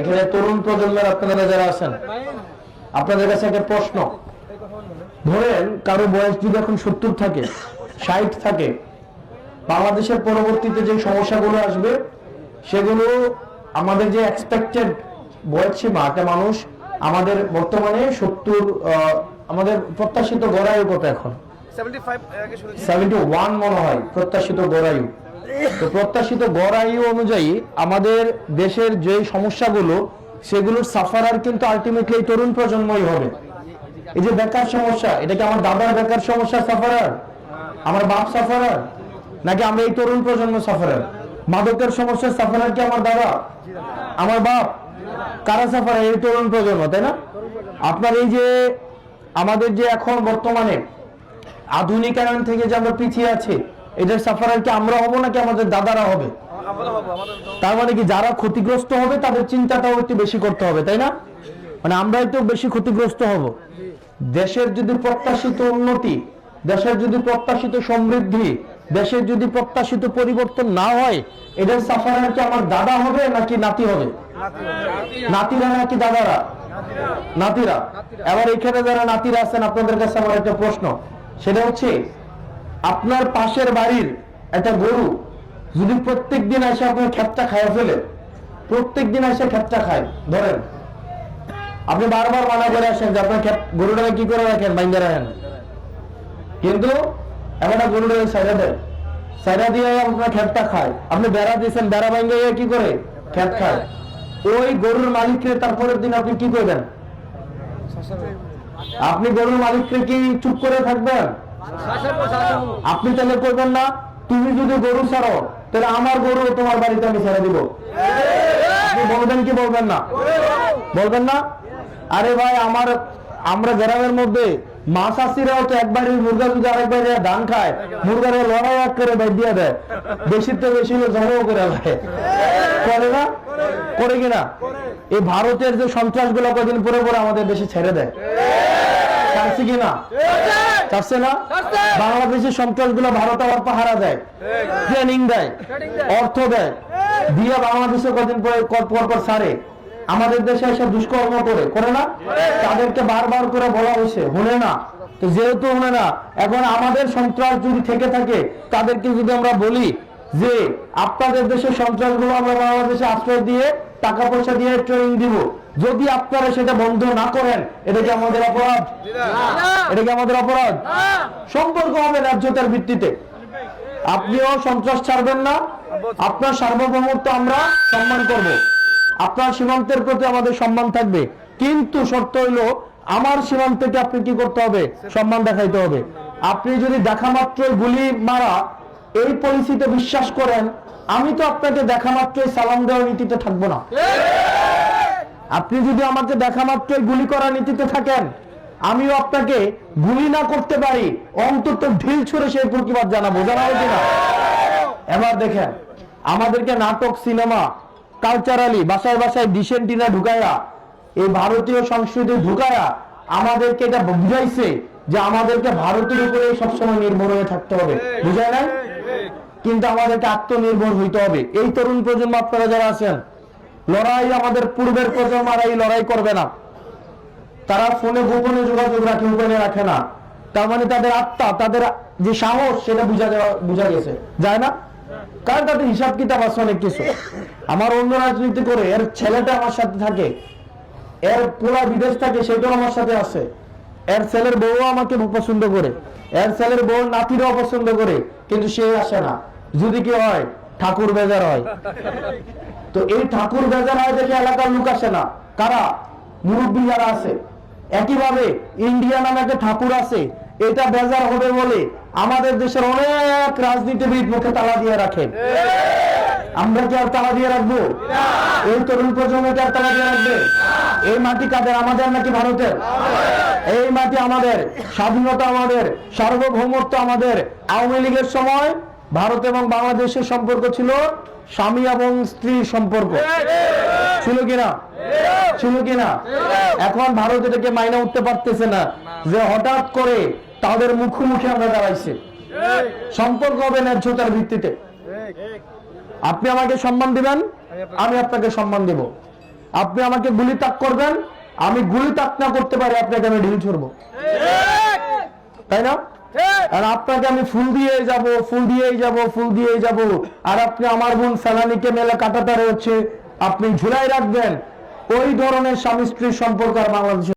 এখানে তরুণ প্রজন্মের আপনারা যারা আছেন, আপনাদের কাছে একটা প্রশ্ন। ধরেন কারো বয়স যদি এখন 70 থাকে, 60 থাকে, বাংলাদেশের পরবর্তীতে যে সমস্যাগুলো আসবে সেগুলো আমাদের যে এক্সপেক্টেড বয়স সীমা, একটা মানুষ আমাদের বর্তমানে 70, আমাদের প্রত্যাশিত গড়ায়ু কত এখন? 71 মনে হয় প্রত্যাশিত গড়ায়ু। তো প্রত্যাশিত গড়ায়ু অনুযায়ী আমাদের দেশের যে সমস্যাগুলো সেগুলোর সাফারার কিন্তু আলটিমেটলি তরুণ প্রজন্মই হবে। এই যে বেকার সমস্যা, এটা কি আমার দাদার বেকার সমস্যা সাফারার, আমার বাপ সাফারার, নাকি আমরা এই তরুণ প্রজন্ম সাফারার? মাদকের সমস্যার সাফারার কি আমার দাদা, আমার বাপ? কারা সাফারার? এই তরুণ প্রজন্ম, তাই না? আপনার এই যে আমাদের যে এখন বর্তমানে আধুনিকায়ন থেকে যে আমরা পিছিয়ে আছি, এটার সাফারার কি আমরা হব নাকি আমাদের দাদারা হবে? তার মানে কি যারা ক্ষতিগ্রস্ত হবে তাদের চিন্তাটাও একটু বেশি করতে হবে, তাই না? মানে আমরা একটু বেশি ক্ষতিগ্রস্ত হব। দেশের যদি প্রত্যাশিত উন্নতি, দেশের যদি প্রত্যাশিত সমৃদ্ধি, দেশের যদি প্রত্যাশিত পরিবর্তন না হয়, এটার সাফারার কি আমার দাদা হবে নাকি নাতি হবে? নাতিরা নাকি দাদারা? নাতিরা। এবার এখানে যারা নাতিরা আছেন, আপনাদের কাছে আমার একটা প্রশ্ন, সেটা হচ্ছে আপনার পাশের বাড়ির একটা গরু যদি প্রত্যেক দিন এসে আপনার ক্ষেতটা খায় ফেলে, প্রত্যেক দিন এসে ক্ষেতটা খায়, ধরেন আপনি বারবার মানা করে আসেন যে আপনার গরুটাকে কি করে রাখেন, বাইন্দা রাখেন, কিন্তু একটা গরুটাকে সাইডা দেয়, সাইডা দিয়ে আপনার ক্ষেতটা খায়, আপনি বেড়া দিয়েছেন, বেড়া বাইঙ্গা কি করে ক্ষেত খায়, ওই গরুর মালিককে তারপরের দিন আপনি কি করবেন? আপনি গরুর মালিককে কি চুপ করে থাকবেন? আপনি তাহলে করবেন না, তুমি যদি গরু ছাড়ো তাহলে আমার গরু তোমার বাড়িতে আমি ছেড়ে দিব, আপনি বলবেন কি বলবেন না? বলবেন না? আরে ভাই, আমরা গ্রামের মধ্যে মা চাষিরাও তো একবারই মুরগা যদি আরেকবার ধান খায়, মুরগারে লড়াই এক করে বাদ দিয়ে দেয়, বেশির তো বেশি জড়ো করে দেয়, করে না? করে কিনা? এই ভারতের যে সন্ত্রাস গুলো কদিন পরে পরে আমাদের দেশে ছেড়ে দেয়, চাচ্ছে কিনা? চাচ্ছে না? বাংলাদেশের সন্ত্রাস গুলো ভারত আবার পাহারা দেয়, ট্রেনিং দেয়, অর্থ দেয়, দিয়ে বাংলাদেশে কদিন পর ছাড়ে, আমাদের দেশে এসে দুষ্কর্ম করে না? তাদেরকে বারবার করে বলা হয়েছে, শুনে না। তো যেহেতু শুনে না, এখন আমাদের সন্ত্রাস যদি থেকে থাকে, তাদেরকে যদি আমরা বলি যে আপনাদের দেশের সন্ত্রাসগুলো আমরা বাংলাদেশে আশ্রয় দিয়ে টাকা পয়সা দিয়ে ট্রেনিং দিব, যদি আপনারা সেটা বন্ধ না করেন, এটা কি আমাদের অপরাধ? এটা কি আমাদের অপরাধ? সম্পর্ক হবে ন্যায্যতার ভিত্তিতে। আপনিও সন্ত্রাস ছাড়বেন না, আপনার সার্বভৌমত্ব আমরা সম্মান করব, আপনার সীমান্তের প্রতি আমাদের সম্মান থাকবে, কিন্তু শর্ত হইল আমার সীমান্তকে আপনি কি করতে হবে? সম্মান দেখাইতে হবে। আপনি যদি দেখা মাত্রই গুলি মারা এই পলিসিতে বিশ্বাস করেন, আমি তো আপনাকে দেখা মাত্রই সালাম দেওয়ার নীতিতে থাকবো না। আপনি যদি আমাকে দেখা মাত্রই গুলি করার নীতিতে থাকেন, আমিও আপনাকে গুলি না করতে পারি, অন্তত ঢিল ছুড়ে সেই প্রতিবাদ জানাবো, জানাবো কিনা? এবার দেখেন, আমাদেরকে নাটক, সিনেমা, কালচারালি বাসায় বাসায় ডিসেন্টিনা ঢুকায়া, এই ভারতীয় সংস্কৃতি ঢুকায়া আমাদেরকে এটা বুঝাইছে যে আমাদেরকে ভারতের উপরে সবসময় নির্ভর হয়ে থাকতে হবে, বুঝায় নাই? কিন্তু আমাদেরকে আত্মনির্ভর হইতে হবে। এই তরুণ প্রজন্ম আপনারা যারা আছেন, লড়াই আমাদের পূর্বের প্রজন্মরা এই লড়াই করবে না, তারা ফোনে গোপনে যোগাযোগ রাখে, গোপনে রাখে না, তার মানে তাদের আত্মা, তাদের যে সাহস, সেটা বুঝা গেছে, যায় না? কারণ তাদের হিসাব কিতাব আছে অনেক কিছু। আমার অন্য রাজনীতি করে এর ছেলেটা আমার সাথে থাকে, এর পুরা বিদেশ থাকে, সেটাও আমার সাথে আছে, এর ছেলের বউ আমাকে পছন্দ করে, এর ছেলের বউ নাতিরাও পছন্দ করে, কিন্তু সে আসে না। যদি কি হয়, ঠাকুর বেজার হয়। তো এই ঠাকুর বেজার হয় দেখে এলাকার লোক আসে না, কারা? মুরব্বী যারা আছে। একইভাবে ইন্ডিয়া নামে একটা ঠাকুর আছে, এটা বেজার হবে বলে আমাদের দেশের অনেক রাজনীতিবিদ মুখে তালা দিয়ে রাখেন। আমরা কি আর তালা দিয়ে রাখবো? এই তরুণ প্রজন্মকে আর তালা দিয়ে রাখবে? এই মাটি কাদের? আমাদের নাকি ভারতের? এই মাটি আমাদের, স্বাধীনতা আমাদের, সার্বভৌমত্ব আমাদের। আওয়ামী লীগের সময় ভারত এবং বাংলাদেশের সম্পর্ক ছিল স্বামী এবং স্ত্রীর সম্পর্ক, ছিল কিনা? ছিল কিনা? এখন ভারত এটাকে মাইনে উঠতে পারতেছে না, যে হঠাৎ করে তাদের মুখোমুখি আমরা দাঁড়াইছি। সম্পর্ক হবে ন্যায্যতার ভিত্তিতে। আপনি আমাকে সম্মান দিবেন, আমি আপনাকে সম্মান দেব। আপনি আমাকে গুলি তাক করবেন, আমি গুলি তাক না করতে পারি আপনাকে আমি ঢিল ছুড়বো, তাই না? আর আপনাকে আমি ফুল দিয়েই যাব, ফুল দিয়েই যাব, ফুল দিয়েই যাব, আর আপনি আমার বোন ফেলানিকে মেলা কাটাতারে হচ্ছে আপনি ঝুলাই রাখবেন। ওই ধরনের স্বামী স্ত্রীর সম্পর্ক আর বাংলাদেশে